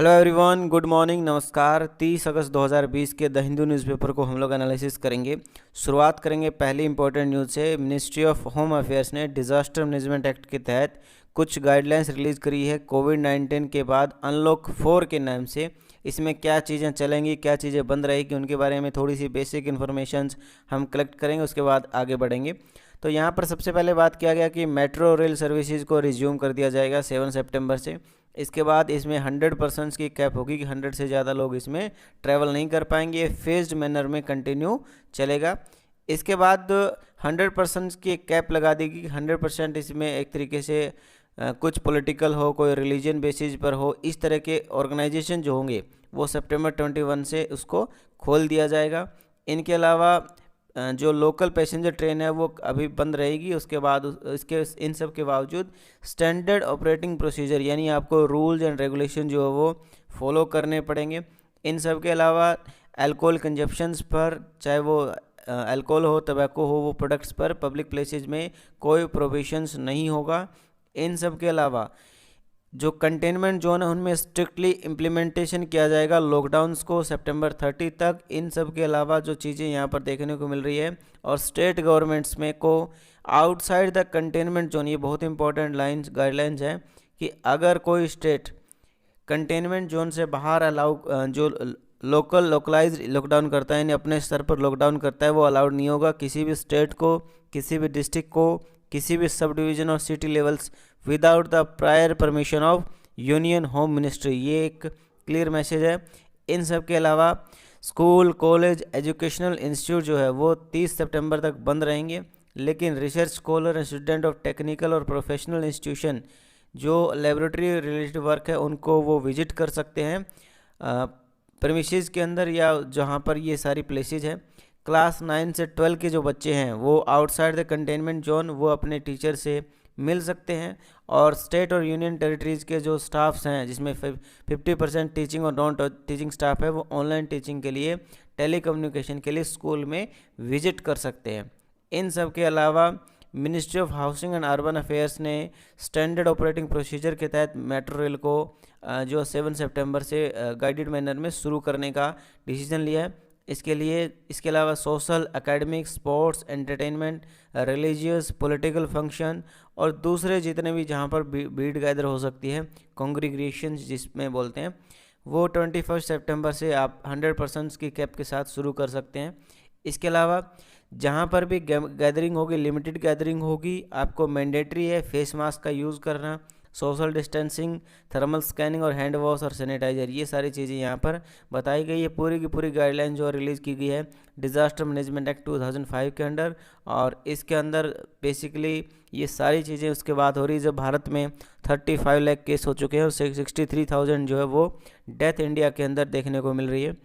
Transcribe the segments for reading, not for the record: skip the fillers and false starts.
Hello everyone, good morning, नमस्कार। 30 अगस्त 2020 के the Hindu newspaper को हम लोग एनालिसिस करेंगे। शुरुआत करेंगे पहली इंपॉर्टेंट न्यूज़ से। मिनिस्ट्री ऑफ होम अफेयर्स ने डिज़ास्टर मैनेजमेंट एक्ट के तहत कुछ गाइडलाइंस रिलीज़ करी है कोविड-19 के बाद अनलॉक 4 के नाम से। इसमें क्या चीज़ें चलेंगी, क्या चीज़ें बंद रहेगी, उनके बारे में थोड़ी सी बेसिक इन्फॉर्मेशन हम कलेक्ट करेंगे, उसके बाद आगे बढ़ेंगे। तो यहाँ पर सबसे पहले बात किया गया कि मेट्रो रेल सर्विसेज को रिज्यूम कर दिया जाएगा 7 सितंबर से। इसके बाद इसमें 100% की कैप होगी कि 100 से ज़्यादा लोग इसमें ट्रैवल नहीं कर पाएंगे। फेज्ड मैनर में कंटिन्यू चलेगा। इसके बाद 100% की कैप लगा देगी कि 100% इसमें एक तरीके से कुछ पॉलिटिकल हो, कोई रिलीजन बेसिस पर हो, इस तरह के ऑर्गेनाइजेशन जो होंगे वो सितंबर 21 से उसको खोल दिया जाएगा। इनके अलावा जो लोकल पैसेंजर ट्रेन है वो अभी बंद रहेगी। उसके बाद इसके इन सब के बावजूद स्टैंडर्ड ऑपरेटिंग प्रोसीजर यानी आपको रूल्स एंड रेगुलेशन जो है वो फॉलो करने पड़ेंगे। इन सब के अलावा अल्कोहल कंजप्शंस पर, चाहे वो अल्कोहल हो, टबैको हो, वो प्रोडक्ट्स पर पब्लिक प्लेसेस में कोई प्रोविशंस नहीं होगा। इन सब के अलावा जो कंटेनमेंट जोन है उनमें स्ट्रिक्टली इम्प्लीमेंटेशन किया जाएगा लॉकडाउन्स को सितंबर 30 तक। इन सब के अलावा जो चीज़ें यहाँ पर देखने को मिल रही है, और स्टेट गवर्नमेंट्स में को आउटसाइड द कंटेनमेंट जोन, ये बहुत इंपॉर्टेंट गाइडलाइंस है कि अगर कोई स्टेट कंटेनमेंट जोन से बाहर अलाउ जो लोकलाइज लॉकडाउन करता है यानी अपने स्तर पर लॉकडाउन करता है, वो अलाउड नहीं होगा। किसी भी स्टेट को, किसी भी डिस्ट्रिक्ट को, किसी भी सब डिवीज़न और city levels without the prior permission of union home ministry. ये एक क्लियर मैसेज है। इन सब के अलावा स्कूल, कॉलेज, एजुकेशनल इंस्टीट्यूट जो है वो 30 सितंबर तक बंद रहेंगे, लेकिन research scholar and student of technical और प्रोफेशनल इंस्टीट्यूशन जो लेबोरेटरी रिलेटेड वर्क है उनको वो विजिट कर सकते हैं प्रीमिसेस के अंदर या जहाँ पर ये सारी प्लेसेस हैं। क्लास 9 से 12 के जो बच्चे हैं वो आउटसाइड द कंटेनमेंट जोन वो अपने टीचर से मिल सकते हैं। और स्टेट और यूनियन टेरिटरीज़ के जो स्टाफ्स हैं जिसमें 50% टीचिंग और नॉन टीचिंग स्टाफ है, वो ऑनलाइन टीचिंग के लिए, टेलीकम्युनिकेशन के लिए स्कूल में विजिट कर सकते हैं। इन सब के अलावा ministry of housing and urban affairs ने स्टैंडर्ड ऑपरेटिंग प्रोसीजर के तहत मेट्रो रेल को जो 7 सितंबर से गाइडेड मैनर में शुरू करने का डिसीजन लिया है। इसके अलावा social, academic, sports, entertainment, religious, political function और दूसरे जितने भी जहाँ पर भीड़ गैदर हो सकती है, कॉन्ग्रीगेशन जिसमें बोलते हैं, वो 21 सितंबर से आप 100% की कैप के साथ शुरू कर सकते हैं। इसके अलावा जहाँ पर भी गैदरिंग होगी, लिमिटेड गैदरिंग होगी, आपको मैंडेटरी है फेस मास्क का यूज़ करना, सोशल डिस्टेंसिंग, थर्मल स्कैनिंग और हैंड वॉश और सैनिटाइजर, ये सारी चीज़ें यहाँ पर बताई गई है। पूरी की पूरी गाइडलाइन जो रिलीज़ की गई है डिज़ास्टर मैनेजमेंट एक्ट 2005 के अंडर, और इसके अंदर बेसिकली ये सारी चीज़ें उसके बाद हो रही है जब भारत में 35 लाख केस हो चुके हैं और 63,000 जो है वो डेथ इंडिया के अंदर देखने को मिल रही है।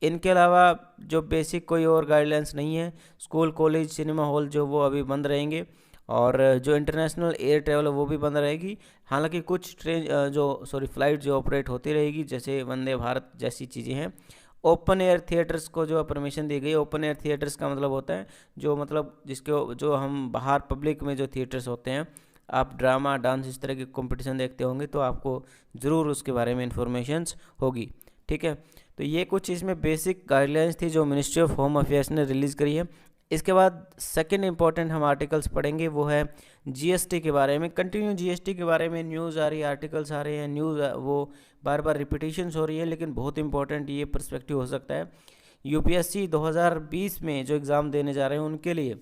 इनके अलावा जो बेसिक कोई और गाइडलाइंस नहीं है। स्कूल, कॉलेज, सिनेमा हॉल जो वो अभी बंद रहेंगे, और जो इंटरनेशनल एयर ट्रैवल है वो भी बंद रहेगी। हालांकि कुछ फ्लाइट जो ऑपरेट होती रहेगी, जैसे वंदे भारत जैसी चीज़ें हैं। ओपन एयर थिएटर्स को जो परमिशन दी गई। ओपन एयर थिएटर्स का मतलब होता है जो हम बाहर पब्लिक में जो थिएटर्स होते हैं, आप ड्रामा, डांस, इस तरह के कंपटीशन देखते होंगे तो आपको ज़रूर उसके बारे में इंफॉर्मेशन होगी। ठीक है, तो ये कुछ इसमें बेसिक गाइडलाइंस थी जो मिनिस्ट्री ऑफ होम अफेयर्स ने रिलीज़ करी है। इसके बाद सेकंड इंपॉर्टेंट हम आर्टिकल्स पढ़ेंगे, वो है जीएसटी के बारे में। कंटिन्यू जीएसटी के बारे में न्यूज़ आ रही है, आर्टिकल्स आ रहे हैं, न्यूज़ वो बार बार रिपीटिशंस हो रही है, लेकिन बहुत इंपॉर्टेंट ये पर्सपेक्टिव हो सकता है। यूपीएससी 2020 में जो एग्ज़ाम देने जा रहे हैं उनके लिए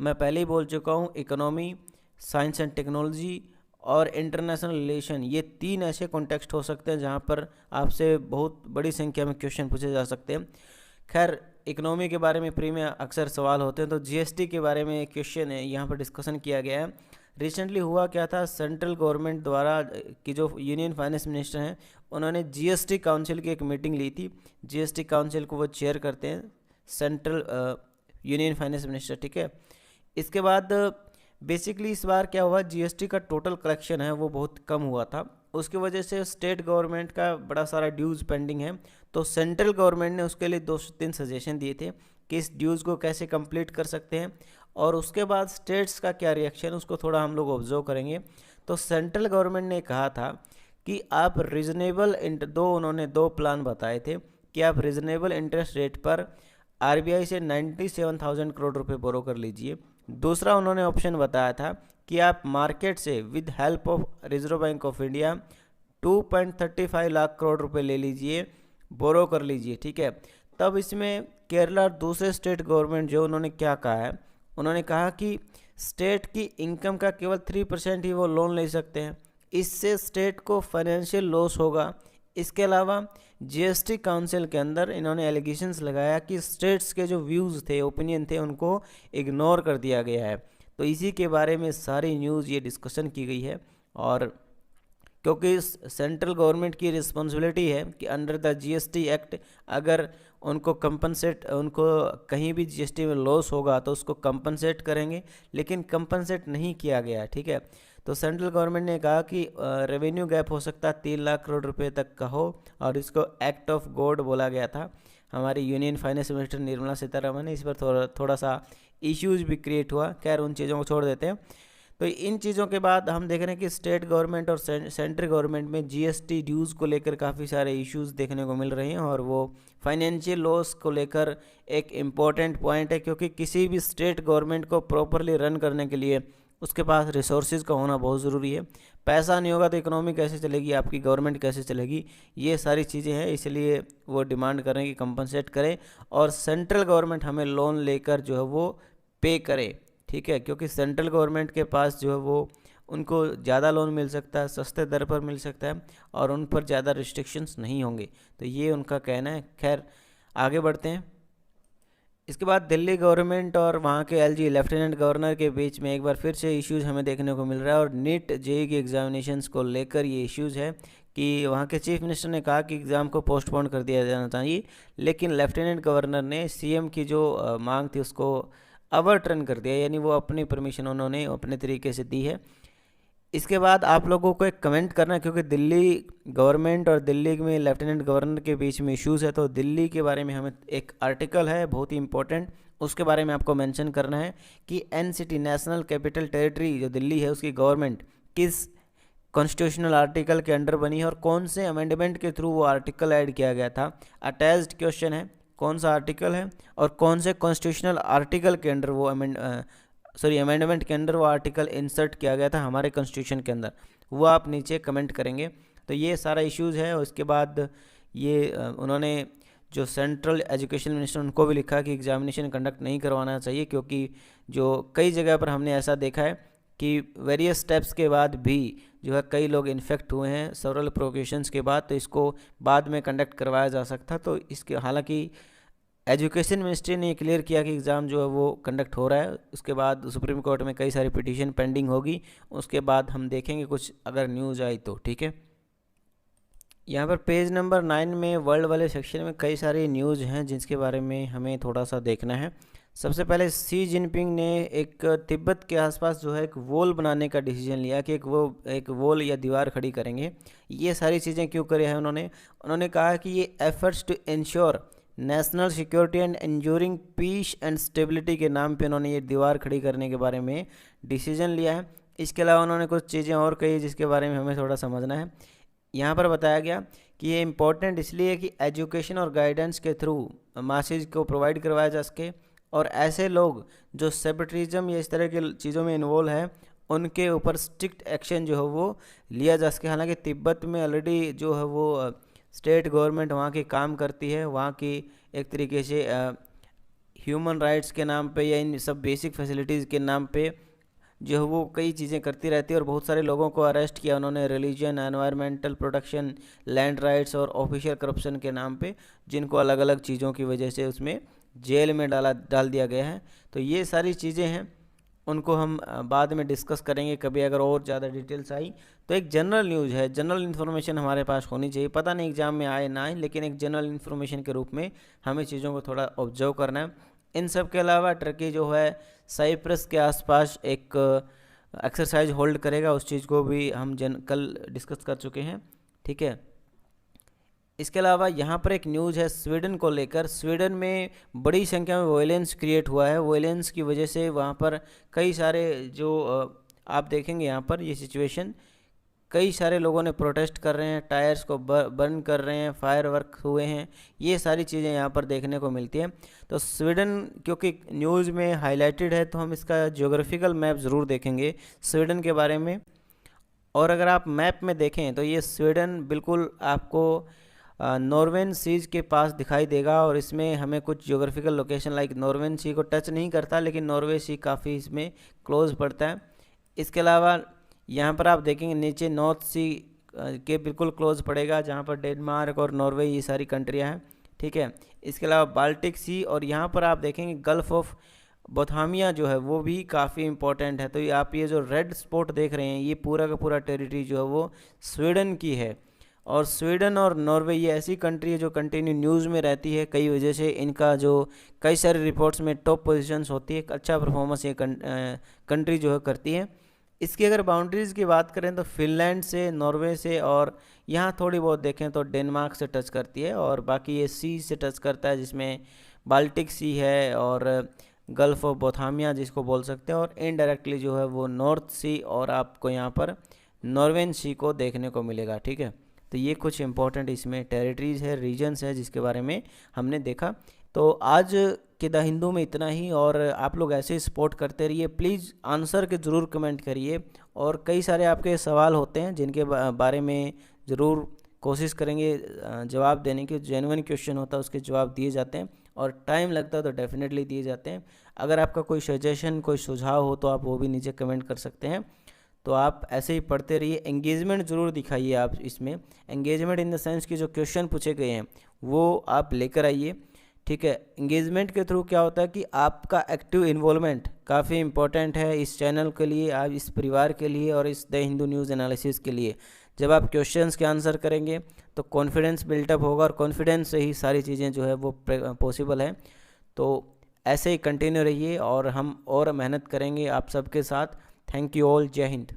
मैं पहले ही बोल चुका हूँ, इकोनॉमी, साइंस एंड टेक्नोलॉजी और इंटरनेशनल रिलेशन, ये 3 ऐसे कॉन्टेक्स्ट हो सकते हैं जहाँ पर आपसे बहुत बड़ी संख्या में क्वेश्चन पूछे जा सकते हैं। खैर, इकोनॉमी के बारे में प्री में अक्सर सवाल होते हैं, तो जीएसटी के बारे में एक क्वेश्चन है, यहाँ पर डिस्कशन किया गया है। रिसेंटली हुआ क्या था, सेंट्रल गवर्नमेंट द्वारा की जो यूनियन फाइनेंस मिनिस्टर हैं उन्होंने जीएसटी काउंसिल की एक मीटिंग ली थी। जीएसटी काउंसिल को वो चेयर करते हैं सेंट्रल यूनियन फाइनेंस मिनिस्टर। ठीक है, इसके बाद बेसिकली इस बार क्या हुआ, जीएसटी का टोटल कलेक्शन है वो बहुत कम हुआ था, उसकी वजह से स्टेट गवर्नमेंट का बड़ा सारा ड्यूज़ पेंडिंग है। तो सेंट्रल गवर्नमेंट ने उसके लिए 2-3 सजेशन दिए थे कि इस ड्यूज़ को कैसे कंप्लीट कर सकते हैं, और उसके बाद स्टेट्स का क्या रिएक्शन, उसको थोड़ा हम लोग ऑब्जर्व करेंगे। तो सेंट्रल गवर्नमेंट ने कहा था कि आप रीजनेबल उन्होंने दो प्लान बताए थे कि आप रीजनेबल इंटरेस्ट रेट पर आरबीआई से 97,000 करोड़ रुपए बोरो कर लीजिए। दूसरा उन्होंने ऑप्शन बताया था कि आप मार्केट से with help of reserve bank of India 2.35 lakh crore रुपए ले लीजिए, बोरो कर लीजिए, ठीक है। तब इसमें केरला और दूसरे स्टेट गवर्नमेंट जो उन्होंने क्या कहा है, उन्होंने कहा कि स्टेट की इनकम का केवल 3% ही वो लोन ले सकते हैं, इससे स्टेट को फाइनेंशियल लॉस होगा। इसके अलावा जीएसटी काउंसिल के अंदर इन्होंने एलिगेशंस लगाया कि स्टेट्स के जो व्यूज़ थे, ओपिनियन थे, उनको इग्नोर कर दिया गया है। तो इसी के बारे में सारी न्यूज़ ये डिस्कशन की गई है। और क्योंकि सेंट्रल गवर्नमेंट की रिस्पॉन्सिबिलिटी है कि अंडर द जीएसटी एक्ट अगर उनको कहीं भी जीएसटी में लॉस होगा तो उसको कंपनसेट करेंगे, लेकिन कंपनसेट नहीं किया गया, ठीक है। तो सेंट्रल गवर्नमेंट ने कहा कि रेवेन्यू गैप हो सकता है 3 लाख करोड़ रुपए तक का हो, और इसको एक्ट ऑफ गॉड बोला गया था। हमारी union finance minister Nirmala Sitharaman ने इस पर थोड़ा सा इश्यूज भी क्रिएट हुआ। खैर उन चीज़ों को छोड़ देते हैं। तो इन चीज़ों के बाद हम देख रहे हैं कि स्टेट गवर्नमेंट और सेंट्रल गवर्नमेंट में जीएसटी ड्यूज़ को लेकर काफ़ी सारे इश्यूज देखने को मिल रहे हैं, और वो फाइनेंशियल लॉस को लेकर एक इम्पॉर्टेंट पॉइंट है, क्योंकि किसी भी स्टेट गवर्नमेंट को प्रॉपरली रन करने के लिए उसके पास रिसोर्सेज का होना बहुत ज़रूरी है। पैसा नहीं होगा तो इकोनॉमी कैसे चलेगी, आपकी गवर्नमेंट कैसे चलेगी, ये सारी चीज़ें हैं। इसलिए वो डिमांड कर रहे हैं कि कंपनसेट करें और सेंट्रल गवर्नमेंट हमें लोन लेकर जो है वो पे करे, ठीक है। क्योंकि सेंट्रल गवर्नमेंट के पास जो है वो उनको ज़्यादा लोन मिल सकता है, सस्ते दर पर मिल सकता है, और उन पर ज़्यादा रिस्ट्रिक्शंस नहीं होंगे। तो ये उनका कहना है। खैर आगे बढ़ते हैं। इसके बाद दिल्ली गवर्नमेंट और वहाँ के एलजी लेफ्टिनेंट गवर्नर के बीच में एक बार फिर से इश्यूज हमें देखने को मिल रहा है, और नीट जेईई की एग्जामिनेशंस को लेकर ये इश्यूज है कि वहाँ के चीफ मिनिस्टर ने कहा कि एग्ज़ाम को पोस्टपोन कर दिया जाना चाहिए, लेकिन लेफ्टिनेंट गवर्नर ने सीएम की जो मांग थी उसको ओवरटर्न कर दिया, यानी वो अपनी परमिशन उन्होंने अपने तरीके से दी है। इसके बाद आप लोगों को एक कमेंट करना है, क्योंकि दिल्ली गवर्नमेंट और दिल्ली में लेफ्टिनेंट गवर्नर के बीच में इश्यूज़ है, तो दिल्ली के बारे में हमें एक आर्टिकल है बहुत ही इंपॉर्टेंट, उसके बारे में आपको मेंशन करना है कि एनसीटी नेशनल कैपिटल टेरिटरी जो दिल्ली है उसकी गवर्नमेंट किस कॉन्स्टिट्यूशनल आर्टिकल के अंडर बनी है और कौन से अमेंडमेंट के थ्रू वो आर्टिकल ऐड किया गया था। अटैच्ड क्वेश्चन है, कौन सा आर्टिकल है और कौन से कॉन्स्टिट्यूशनल आर्टिकल के अंडर वो अमेंडमेंट के अंदर वो आर्टिकल इंसर्ट किया गया था हमारे कॉन्स्टिट्यूशन के अंदर, वो आप नीचे कमेंट करेंगे। तो ये सारा इश्यूज़ है। और उसके बाद ये उन्होंने जो सेंट्रल एजुकेशन मिनिस्टर उनको भी लिखा कि एग्जामिनेशन कंडक्ट नहीं करवाना चाहिए, क्योंकि जो कई जगह पर हमने ऐसा देखा है कि वेरियस स्टेप्स के बाद भी जो है कई लोग इन्फेक्ट हुए हैं सेवरल प्रोवोकेशंस के बाद, तो इसको बाद में कंडक्ट करवाया जा सकता। तो इसके हालांकि एजुकेशन मिनिस्ट्री ने क्लियर किया कि एग्ज़ाम जो है वो कंडक्ट हो रहा है। उसके बाद सुप्रीम कोर्ट में कई सारी पिटीशन पेंडिंग होगी, उसके बाद हम देखेंगे कुछ अगर न्यूज़ आई तो, ठीक है। यहाँ पर पेज नंबर 9 में वर्ल्ड वाले सेक्शन में कई सारी न्यूज़ हैं जिसके बारे में हमें थोड़ा सा देखना है। सबसे पहले शी जिनपिंग ने एक तिब्बत के आसपास जो है एक वॉल बनाने का डिसीजन लिया कि एक वॉल या दीवार खड़ी करेंगे। ये सारी चीज़ें क्यों करी है उन्होंने कहा कि ये efforts to ensure national security and enduring peace and stability के नाम पे उन्होंने ये दीवार खड़ी करने के बारे में डिसीजन लिया है। इसके अलावा उन्होंने कुछ चीज़ें और कही जिसके बारे में हमें थोड़ा समझना है। यहाँ पर बताया गया कि ये इम्पोर्टेंट इसलिए कि एजुकेशन और गाइडेंस के थ्रू मासेज को प्रोवाइड करवाया जा सके, और ऐसे लोग जो सेपरेटिज्म या इस तरह की चीज़ों में इन्वॉल्व है उनके ऊपर स्ट्रिक्ट एक्शन जो है वो लिया जा सके। हालांकि तिब्बत में ऑलरेडी जो है वो स्टेट गवर्नमेंट वहाँ की काम करती है, वहाँ की एक तरीके से ह्यूमन राइट्स के नाम पे या इन सब बेसिक फैसिलिटीज़ के नाम पे जो है वो कई चीज़ें करती रहती है, और बहुत सारे लोगों को अरेस्ट किया उन्होंने religion, environmental protection, land rights और ऑफिशियल करप्शन के नाम पे, जिनको अलग अलग चीज़ों की वजह से उसमें जेल में डाल दिया गया है। तो ये सारी चीज़ें हैं, उनको हम बाद में डिस्कस करेंगे कभी अगर और ज़्यादा डिटेल्स आई। तो एक जनरल न्यूज़ है, जनरल इन्फॉर्मेशन हमारे पास होनी चाहिए, पता नहीं एग्ज़ाम में आए ना आए, लेकिन एक जनरल इन्फॉर्मेशन के रूप में हमें चीज़ों को थोड़ा ऑब्जर्व करना है। इन सब के अलावा टर्की जो है साइप्रस के आसपास एक एक्सरसाइज होल्ड करेगा, उस चीज़ को भी हम कल डिस्कस कर चुके हैं, ठीक है। इसके अलावा यहाँ पर एक न्यूज़ है स्वीडन को लेकर। स्वीडन में बड़ी संख्या में वायलेंस क्रिएट हुआ है, वायलेंस की वजह से वहाँ पर कई सारे जो आप देखेंगे यहाँ पर ये सिचुएशन कई सारे लोगों ने प्रोटेस्ट कर रहे हैं, टायर्स को बर्न कर रहे हैं, फायर वर्क हुए हैं, ये सारी चीज़ें यहाँ पर देखने को मिलती हैं। तो स्वीडन क्योंकि न्यूज़ में हाईलाइटेड है तो हम इसका ज्योग्राफिकल मैप ज़रूर देखेंगे स्वीडन के बारे में। और अगर आप मैप में देखें तो ये स्वीडन बिल्कुल आपको नॉर्वेन सीज के पास दिखाई देगा, और इसमें हमें कुछ ज्योग्राफिकल लोकेशन लाइक नॉर्वेन सी को टच नहीं करता, लेकिन नॉर्वे सी काफ़ी इसमें क्लोज पड़ता है। इसके अलावा यहाँ पर आप देखेंगे नीचे नॉर्थ सी के बिल्कुल क्लोज पड़ेगा, जहाँ पर डेनमार्क और नॉर्वे ये सारी कंट्रियाँ हैं, ठीक है। इसके अलावा बाल्टिक सी, और यहाँ पर आप देखेंगे गल्फ ऑफ बोथामिया जो है वो भी काफ़ी इंपॉर्टेंट है। तो ये आप ये जो रेड स्पॉट देख रहे हैं ये पूरा का पूरा टेरिटरी जो है वो स्वीडन की है। और स्वीडन और नॉर्वे ये ऐसी कंट्री है जो कंटिन्यू न्यूज़ में रहती है, कई वजह से इनका जो कई सारी रिपोर्ट्स में टॉप पोजीशंस होती है, एक अच्छा परफॉर्मेंस ये कंट्री जो है करती है। इसकी अगर बाउंड्रीज़ की बात करें तो फिनलैंड से, नॉर्वे से, और यहाँ थोड़ी बहुत देखें तो डेनमार्क से टच करती है, और बाकी ये सी से टच करता है जिसमें बाल्टिक सी है और गल्फ ऑफ बोथामिया जिसको बोल सकते हैं, और इनडायरेक्टली जो है वो नॉर्थ सी और आपको यहाँ पर नॉर्वेन सी को देखने को मिलेगा, ठीक है। तो ये कुछ इंपॉर्टेंट इसमें टेरिटरीज़ है, रीजन्स है जिसके बारे में हमने देखा। तो आज के द हिंदू में इतना ही, और आप लोग ऐसे ही सपोर्ट करते रहिए। प्लीज़ आंसर के ज़रूर कमेंट करिए, और कई सारे आपके सवाल होते हैं जिनके बारे में ज़रूर कोशिश करेंगे जवाब देने की। जेन्युइन क्वेश्चन होता है उसके जवाब दिए जाते हैं, और टाइम लगता है तो डेफिनेटली दिए जाते हैं। अगर आपका कोई सजेशन, कोई सुझाव हो तो आप वो भी नीचे कमेंट कर सकते हैं। तो आप ऐसे ही पढ़ते रहिए, एंगेजमेंट ज़रूर दिखाइए आप इसमें। एंगेजमेंट इन द सेंस कि जो क्वेश्चन पूछे गए हैं वो आप लेकर आइए, ठीक है। एंगेजमेंट के थ्रू क्या होता है कि आपका एक्टिव इन्वॉल्वमेंट काफ़ी इंपॉर्टेंट है इस चैनल के लिए, आप इस परिवार के लिए और इस द हिंदू न्यूज़ एनालिसिस के लिए। जब आप क्वेश्चंस के आंसर करेंगे तो कॉन्फिडेंस बिल्टअप होगा, और कॉन्फिडेंस से ही सारी चीज़ें जो है वो पॉसिबल है। तो ऐसे ही कंटिन्यू रहिए, और हम और मेहनत करेंगे आप सबके साथ। थैंक यू ऑल, जय हिंद।